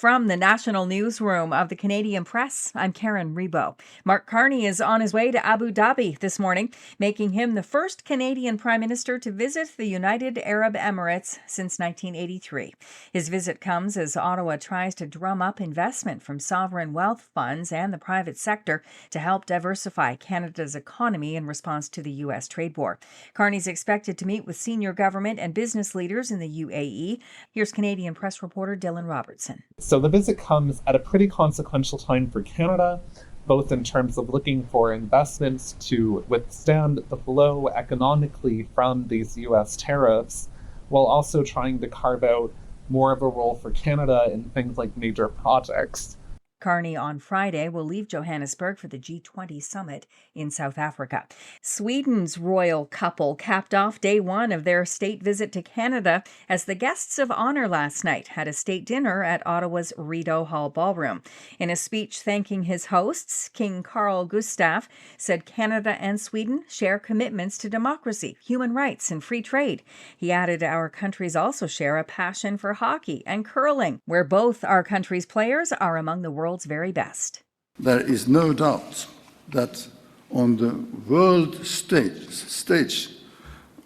From the national newsroom of the Canadian Press, I'm Karen Rebo. Mark Carney is on his way to Abu Dhabi this morning, making him the first Canadian Prime Minister to visit the United Arab Emirates since 1983. His visit comes as Ottawa tries to drum up investment from sovereign wealth funds and the private sector to help diversify Canada's economy in response to the U.S. trade war. Carney's expected to meet with senior government and business leaders in the UAE. Here's Canadian Press reporter Dylan Robertson. So the visit comes at a pretty consequential time for Canada, both in terms of looking for investments to withstand the blow economically from these U.S. tariffs, while also trying to carve out more of a role for Canada in things like major projects. Carney on Friday will leave Johannesburg for the G20 summit in South Africa. Sweden's royal couple capped off day one of their state visit to Canada as the guests of honor last night had a state dinner at Ottawa's Rideau Hall Ballroom. In a speech thanking his hosts, King Carl Gustaf said Canada and Sweden share commitments to democracy, human rights, and free trade. He added our countries also share a passion for hockey and curling, where both our countries' players are among the world's very best. There is no doubt that on the world stage,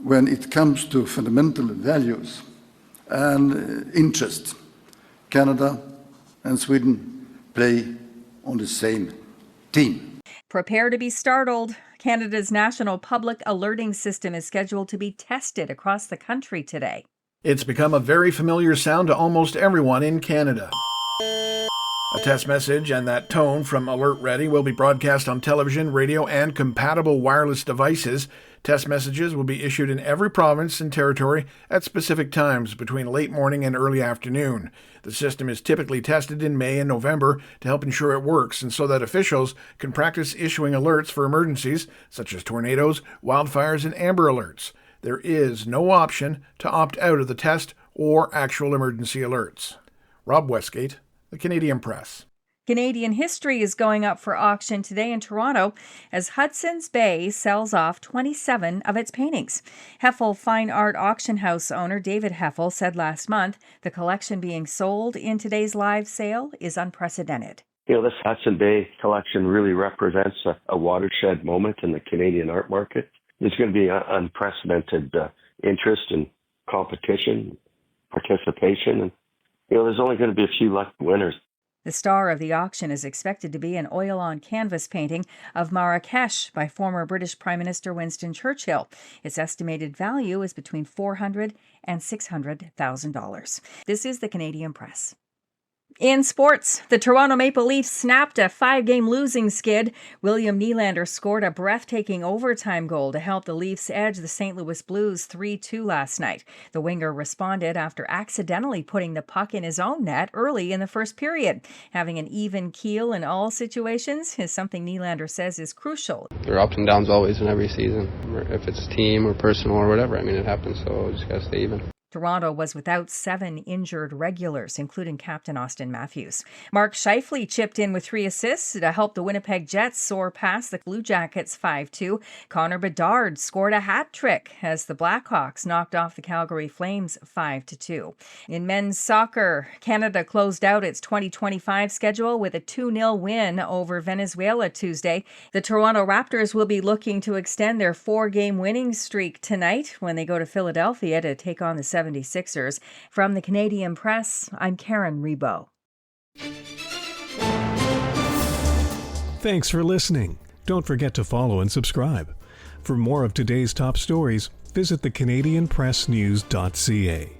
when it comes to fundamental values and interests, Canada and Sweden play on the same team. Prepare to be startled. Canada's National Public Alerting System is scheduled to be tested across the country today. It's become a very familiar sound to almost everyone in Canada. A test message and that tone from Alert Ready will be broadcast on television, radio, and compatible wireless devices. Test messages will be issued in every province and territory at specific times between late morning and early afternoon. The system is typically tested in May and November to help ensure it works and so that officials can practice issuing alerts for emergencies such as tornadoes, wildfires, and amber alerts. There is no option to opt out of the test or actual emergency alerts. Rob Westgate, The Canadian Press. Canadian history is going up for auction today in Toronto as Hudson's Bay sells off 27 of its paintings. Heffel Fine Art Auction House owner David Heffel said last month the collection being sold in today's live sale is unprecedented. This Hudson Bay collection really represents a watershed moment in the Canadian art market. There's going to be unprecedented interest and competition, participation, and there's only going to be a few lucky winners. The star of the auction is expected to be an oil-on-canvas painting of Marrakesh by former British Prime Minister Winston Churchill. Its estimated value is between $400,000 and $600,000. This is the Canadian Press. In sports, the Toronto Maple Leafs snapped a 5-game losing skid. William Nylander scored a breathtaking overtime goal to help the Leafs edge the St. Louis Blues 3-2 last night. The winger responded after accidentally putting the puck in his own net early in the first period. Having an even keel in all situations is something Nylander says is crucial. There are ups and downs always in every season, if it's team or personal or whatever. It happens, so just got to stay even. Toronto was without 7 injured regulars, including captain Austin Matthews. Mark Scheifele chipped in with 3 assists to help the Winnipeg Jets soar past the Blue Jackets 5-2. Connor Bedard scored a hat trick as the Blackhawks knocked off the Calgary Flames 5-2. In men's soccer, Canada closed out its 2025 schedule with a 2-0 win over Venezuela Tuesday. The Toronto Raptors will be looking to extend their 4-game winning streak tonight when they go to Philadelphia to take on the 76ers. From the Canadian Press, I'm Karen Rebo. Thanks for listening. Don't forget to follow and subscribe. For more of today's top stories, visit thecanadianpressnews.ca.